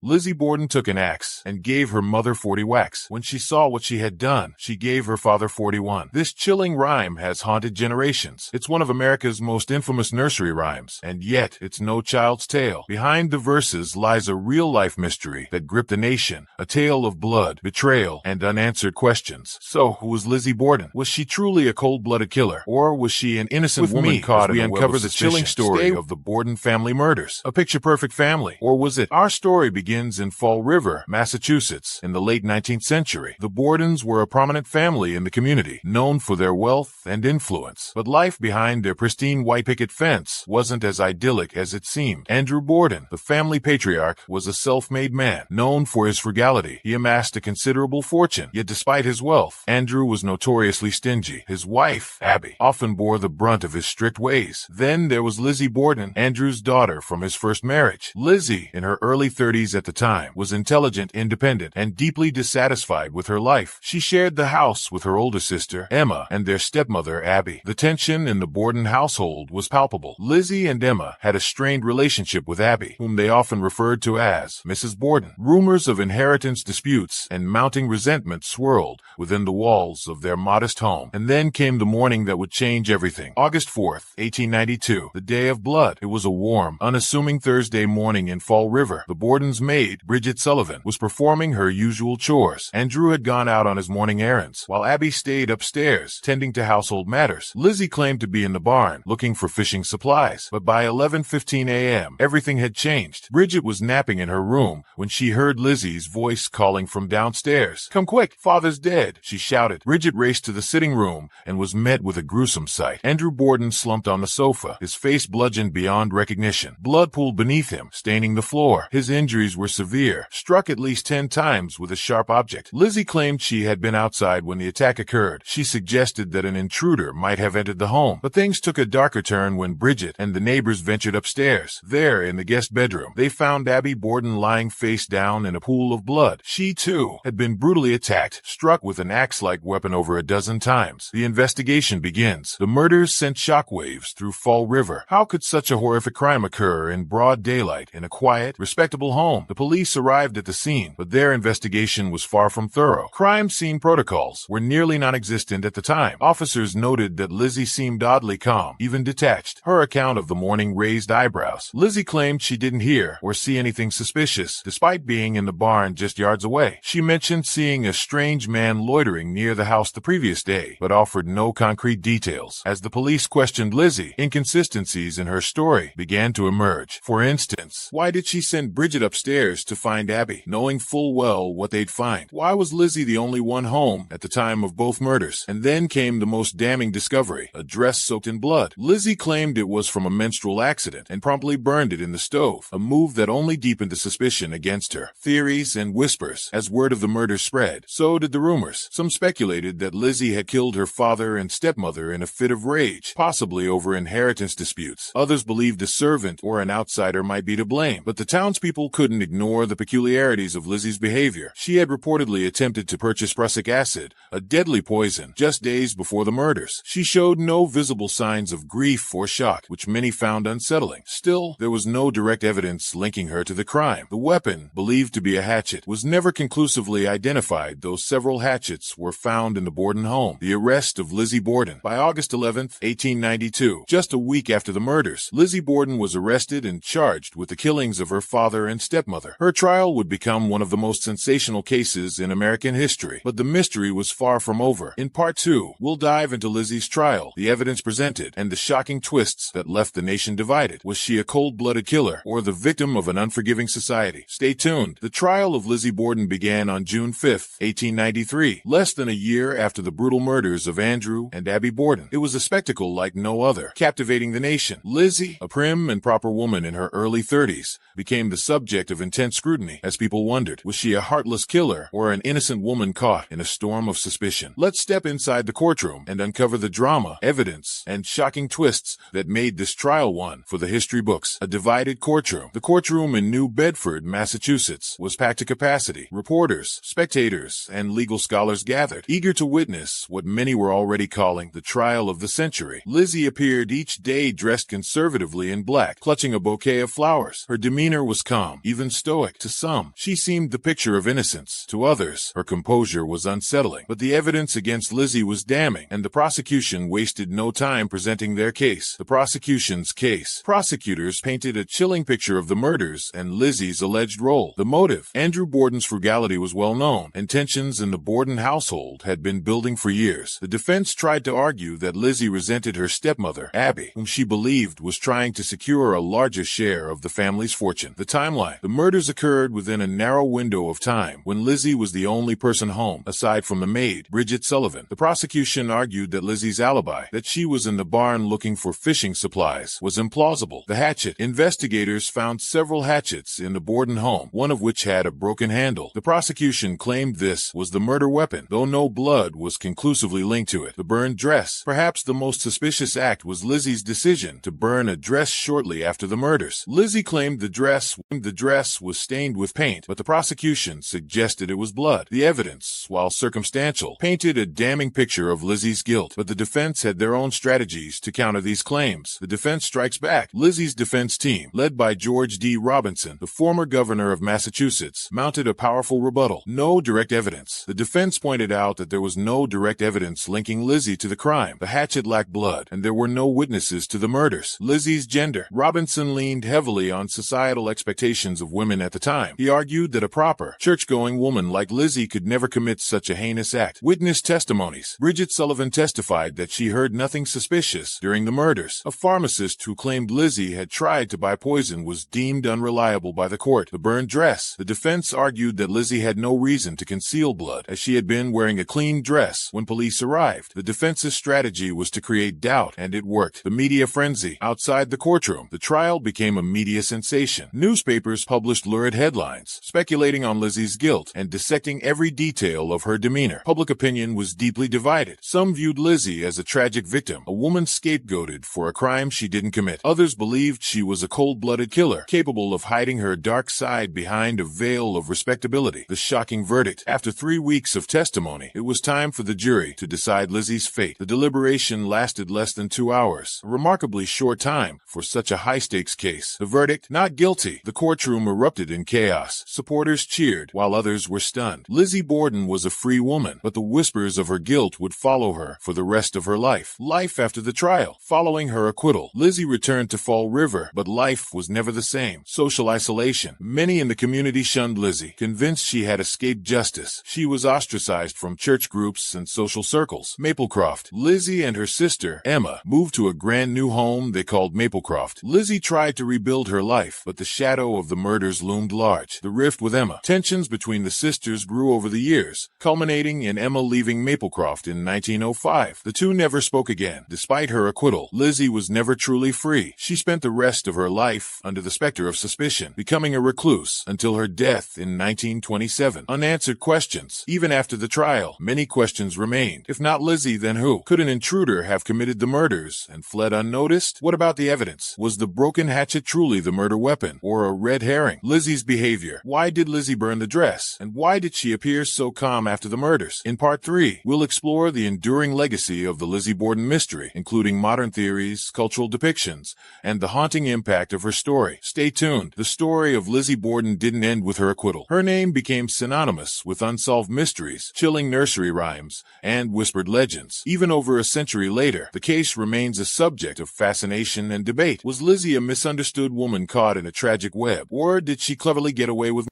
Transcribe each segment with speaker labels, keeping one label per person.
Speaker 1: Lizzie Borden took an axe and gave her mother 40 whacks. When she saw what she had done, she gave her father 41. This chilling rhyme has haunted generations. It's one of America's most infamous nursery rhymes, and yet it's no child's tale. Behind the verses lies a real-life mystery that gripped the nation, a tale of blood, betrayal, and unanswered questions. So, who was Lizzie Borden? Was she truly a cold-blooded killer, or was she an innocent woman caught in a web of suspicion? We uncover the chilling story of the Borden family murders, a picture-perfect family, or was it? Our story begins in Fall River, Massachusetts, in the late 19th century. The Bordens were a prominent family in the community, known for their wealth and influence. But life behind their pristine white picket fence wasn't as idyllic as it seemed. Andrew Borden, the family patriarch, was a self-made man, known for his frugality. He amassed a considerable fortune, yet despite his wealth, Andrew was notoriously stingy. His wife, Abby, often bore the brunt of his strict ways. Then there was Lizzie Borden, Andrew's daughter from his first marriage. Lizzie, in her early 30s at the time, was intelligent, independent, and deeply dissatisfied with her life. She shared the house with her older sister, Emma, and their stepmother, Abby. The tension in the Borden household was palpable. Lizzie and Emma had a strained relationship with Abby, whom they often referred to as Mrs. Borden. Rumors of inheritance disputes and mounting resentment swirled within the walls of their modest home. And then came the morning that would change everything. August 4th, 1892, the day of blood. It was a warm, unassuming Thursday morning in Fall River. The Borden's maid, Bridget Sullivan, was performing her usual chores. Andrew had gone out on his morning errands, while Abby stayed upstairs, tending to household matters. Lizzie claimed to be in the barn, looking for fishing supplies, but by 11:15 a.m., everything had changed. Bridget was napping in her room when she heard Lizzie's voice calling from downstairs. "Come quick, father's dead," she shouted. Bridget raced to the sitting room and was met with a gruesome sight. Andrew Borden slumped on the sofa, his face bludgeoned beyond recognition. Blood pooled beneath him, staining the floor. His injuries were severe, struck at least 10 times with a sharp object. Lizzie claimed she had been outside when the attack occurred. She suggested that an intruder might have entered the home, but things took a darker turn when Bridget and the neighbors ventured upstairs. There, in the guest bedroom, they found Abby Borden lying face down in a pool of blood. She, too, had been brutally attacked, struck with an axe-like weapon over a dozen times. The investigation begins. The murders sent shockwaves through Fall River. How could such a horrific crime occur in broad daylight in a quiet, respectable home? The police arrived at the scene, but their investigation was far from thorough. Crime scene protocols were nearly non-existent at the time. Officers noted that Lizzie seemed oddly calm, even detached. Her account of the morning raised eyebrows. Lizzie claimed she didn't hear or see anything suspicious, despite being in the barn just yards away. She mentioned seeing a strange man loitering near the house the previous day, but offered no concrete details. As the police questioned Lizzie, inconsistencies in her story began to emerge. For instance, why did she send Bridget upstairs to find Abby, knowing full well what they'd find? Why was Lizzie the only one home at the time of both murders? And then came the most damning discovery, a dress soaked in blood. Lizzie claimed it was from a menstrual accident and promptly burned it in the stove, a move that only deepened the suspicion against her. Theories and whispers. As word of the murder spread, so did the rumors. Some speculated that Lizzie had killed her father and stepmother in a fit of rage, possibly over inheritance disputes. Others believed a servant or an outsider might be to blame, but the townspeople couldn't ignore the peculiarities of Lizzie's behavior. She had reportedly attempted to purchase prussic acid, a deadly poison, just days before the murders. She showed no visible signs of grief or shock, which many found unsettling. Still, there was no direct evidence linking her to the crime. The weapon, believed to be a hatchet, was never conclusively identified, though several hatchets were found in the Borden home. The arrest of Lizzie Borden. By August 11th, 1892, just a week after the murders, Lizzie Borden was arrested and charged with the killings of her father and stepmother. Her trial would become one of the most sensational cases in American history, but the mystery was far from over. In Part 2, we'll dive into Lizzie's trial, the evidence presented, and the shocking twists that left the nation divided. Was she a cold-blooded killer, or the victim of an unforgiving society? Stay tuned. The trial of Lizzie Borden began on June 5th, 1893, less than a year after the brutal murders of Andrew and Abby Borden. It was a spectacle like no other, captivating the nation. Lizzie, a prim and proper woman in her early 30s, became the subject of intense scrutiny as people wondered, was she a heartless killer or an innocent woman caught in a storm of suspicion? Let's step inside the courtroom and uncover the drama, evidence, and shocking twists that made this trial one for the history books. A divided courtroom. The courtroom in New Bedford, Massachusetts, was packed to capacity. Reporters, spectators, and legal scholars gathered, eager to witness what many were already calling the trial of the century. Lizzie appeared each day dressed conservatively in black, clutching a bouquet of flowers. Her demeanor was calm, even and stoic. To some, she seemed the picture of innocence. To others, her composure was unsettling. But the evidence against Lizzie was damning, and the prosecution wasted no time presenting their case. The prosecution's case. Prosecutors painted a chilling picture of the murders and Lizzie's alleged role. The motive. Andrew Borden's frugality was well known, and tensions in the Borden household had been building for years. The defense tried to argue that Lizzie resented her stepmother, Abby, whom she believed was trying to secure a larger share of the family's fortune. The timeline. The murders occurred within a narrow window of time when Lizzie was the only person home, aside from the maid, Bridget Sullivan. The prosecution argued that Lizzie's alibi, that she was in the barn looking for fishing supplies, was implausible. The hatchet. Investigators found several hatchets in the Borden home, one of which had a broken handle. The prosecution claimed this was the murder weapon, though no blood was conclusively linked to it. The burned dress. Perhaps the most suspicious act was Lizzie's decision to burn a dress shortly after the murders. Lizzie claimed the dress was stained with paint, but the prosecution suggested it was blood. The evidence, while circumstantial, painted a damning picture of Lizzie's guilt, but the defense had their own strategies to counter these claims. The defense strikes back. Lizzie's defense team, led by George D. Robinson, the former governor of Massachusetts, mounted a powerful rebuttal. No direct evidence. The defense pointed out that there was no direct evidence linking Lizzie to the crime. The hatchet lacked blood, and there were no witnesses to the murders. Lizzie's gender. Robinson leaned heavily on societal expectations of women at the time. He argued that a proper, church-going woman like Lizzie could never commit such a heinous act. Witness testimonies. Bridget Sullivan testified that she heard nothing suspicious during the murders. A pharmacist who claimed Lizzie had tried to buy poison was deemed unreliable by the court. The burned dress. The defense argued that Lizzie had no reason to conceal blood, as she had been wearing a clean dress when police arrived. The defense's strategy was to create doubt, and it worked. The media frenzy. Outside the courtroom, the trial became a media sensation. Newspapers published lurid headlines, speculating on Lizzie's guilt and dissecting every detail of her demeanor. Public opinion was deeply divided. Some viewed Lizzie as a tragic victim, a woman scapegoated for a crime she didn't commit. Others believed she was a cold-blooded killer, capable of hiding her dark side behind a veil of respectability. The shocking verdict. After 3 weeks of testimony, it was time for the jury to decide Lizzie's fate. The deliberation lasted less than 2 hours, a remarkably short time for such a high-stakes case. The verdict, not guilty. The courtroom erupted in chaos. Supporters cheered, while others were stunned. Lizzie Borden was a free woman, but the whispers of her guilt would follow her for the rest of her life. Life after the trial. Following her acquittal, Lizzie returned to Fall River, but life was never the same. Social isolation. Many in the community shunned Lizzie, convinced she had escaped justice. She was ostracized from church groups and social circles. Maplecroft. Lizzie and her sister, Emma, moved to a brand new home they called Maplecroft. Lizzie tried to rebuild her life, but the shadow of the murders loomed large. The rift with Emma. Tensions between the sisters grew over the years, culminating in Emma leaving Maplecroft in 1905. The two never spoke again. Despite her acquittal, Lizzie was never truly free. She spent the rest of her life under the specter of suspicion, becoming a recluse until her death in 1927. Unanswered questions. Even after the trial, many questions remained. If not Lizzie, then who? Could an intruder have committed the murders and fled unnoticed? What about the evidence? Was the broken hatchet truly the murder weapon, or a red herring? Lizzie's behavior. Why did Lizzie burn the dress? And why did she appear so calm after the murders? In part 3, we'll explore the enduring legacy of the Lizzie Borden mystery, including modern theories, cultural depictions, and the haunting impact of her story. Stay tuned. The story of Lizzie Borden didn't end with her acquittal. Her name became synonymous with unsolved mysteries, chilling nursery rhymes, and whispered legends. Even over a century later, the case remains a subject of fascination and debate. Was Lizzie a misunderstood woman caught in a tragic web, or did she cleverly get away with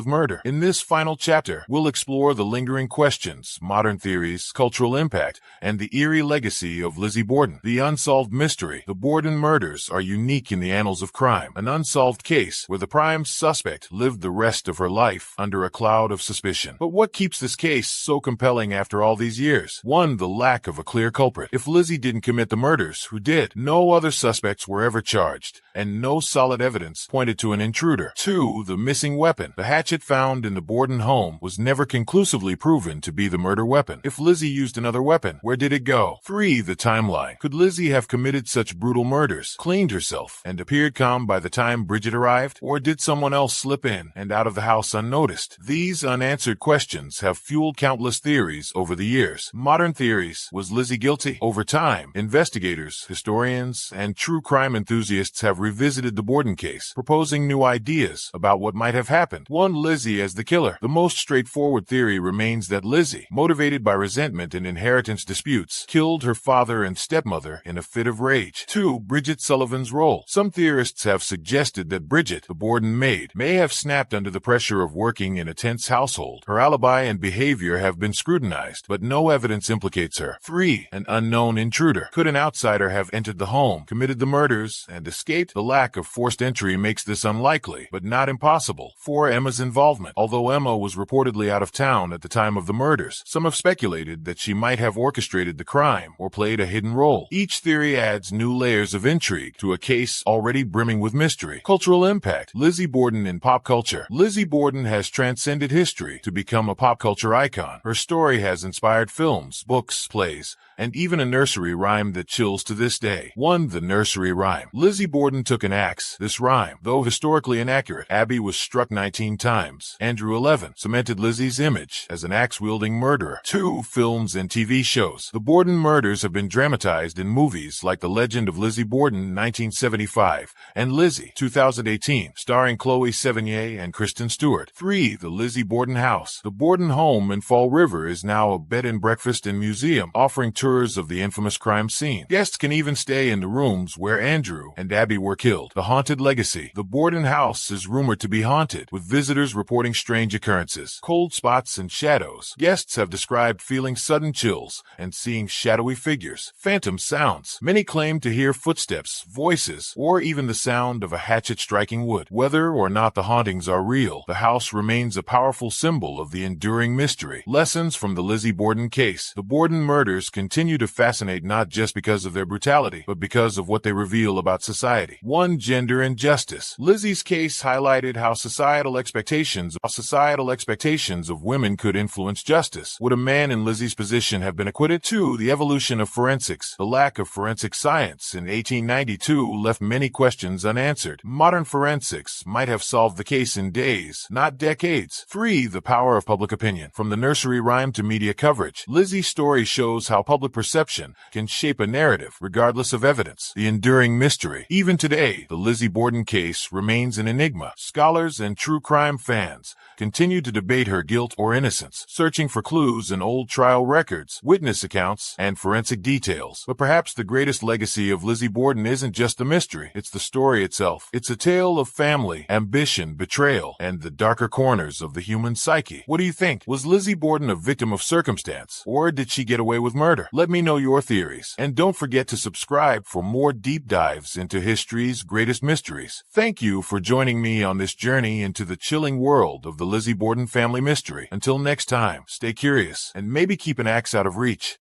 Speaker 1: murder? In this final chapter, we'll explore the lingering questions, modern theories, cultural impact, and the eerie legacy of Lizzie Borden. The unsolved mystery. The Borden murders are unique in the annals of crime, an unsolved case where the prime suspect lived the rest of her life under a cloud of suspicion. But what keeps this case so compelling after all these years? 1. The lack of a clear culprit. If Lizzie didn't commit the murders, who did? No other suspects were ever charged, and no solid evidence pointed to an intruder. 2. The missing weapon. The hatchet found in the Borden home was never conclusively proven to be the murder weapon. If Lizzie used another weapon, where did it go? 3. The timeline. Could Lizzie have committed such brutal murders, cleaned herself, and appeared calm by the time Bridget arrived? Or did someone else slip in and out of the house unnoticed? These unanswered questions have fueled countless theories over the years. Modern theories. Was Lizzie guilty? Over time, investigators, historians, and true crime enthusiasts have revisited the Borden case, proposing new ideas about what might have happened. 1. Lizzie as the killer. The most straightforward theory remains that Lizzie, motivated by resentment and inheritance disputes, killed her father and stepmother in a fit of rage. 2. Bridget Sullivan's role. Some theorists have suggested that Bridget, the Borden maid, may have snapped under the pressure of working in a tense household. Her alibi and behavior have been scrutinized, but no evidence implicates her. 3. An unknown intruder. Could an outsider have entered the home, committed the murders, and escaped? The lack of forced entry makes this unlikely, but not impossible. 4. Emma's involvement. Although Emma was reportedly out of town at the time of the murders, some have speculated that she might have orchestrated the crime or played a hidden role. Each theory adds new layers of intrigue to a case already brimming with mystery. Cultural impact. Lizzie Borden in pop culture. Lizzie Borden has transcended history to become a pop culture icon. Her story has inspired films, books, plays, and even a nursery rhyme that chills to this day. 1. The nursery rhyme. Lizzie Borden took an axe. This rhyme, though historically inaccurate, Abby was struck 19 times. Andrew 11 cemented Lizzie's image as an axe-wielding murderer. 2. Films and TV shows. The Borden murders have been dramatized in movies like The Legend of Lizzie Borden 1975 and Lizzie 2018, starring Chloe Sevigny and Kristen Stewart. 3. The Lizzie Borden house. The Borden home in Fall River is now a bed and breakfast and museum, offering tours of the infamous crime scene. Guests can even stay in the rooms where Andrew and Abby were killed. The haunted legacy. The Borden house is rumored to be haunted, with visitors reporting strange occurrences, cold spots, and shadows. Guests have described feeling sudden chills and seeing shadowy figures, phantom sounds. Many claim to hear footsteps, voices, or even the sound of a hatchet striking wood. Whether or not the hauntings are real, the house remains a powerful symbol of the enduring mystery. Lessons from the Lizzie Borden case. The Borden murders continue to fascinate not just because of their brutality, but because of what they reveal about society. 1. Gender and justice. Lizzie's case highlighted how societal expectations of women could influence justice. Would a man in Lizzie's position have been acquitted? 2. The evolution of forensics. The lack of forensic science in 1892 left many questions unanswered. Modern forensics might have solved the case in days, not decades. 3. The power of public opinion. From the nursery rhyme to media coverage, Lizzie's story shows how public perception can shape a narrative, regardless of evidence. The enduring mystery. Even today, the Lizzie Borden case remains an enigma. Scholars and true crime fans continue to debate her guilt or innocence, searching for clues in old trial records, witness accounts, and forensic details. But perhaps the greatest legacy of Lizzie Borden isn't just the mystery, it's the story itself. It's a tale of family, ambition, betrayal, and the darker corners of the human psyche. What do you think? Was Lizzie Borden a victim of circumstance, or did she get away with murder? Let me know your theories, and don't forget to subscribe for more deep dives into history's greatest mysteries. Thank you for joining me on this journey into the chilling world of the Lizzie Borden family mystery. Until next time, stay curious and maybe keep an axe out of reach.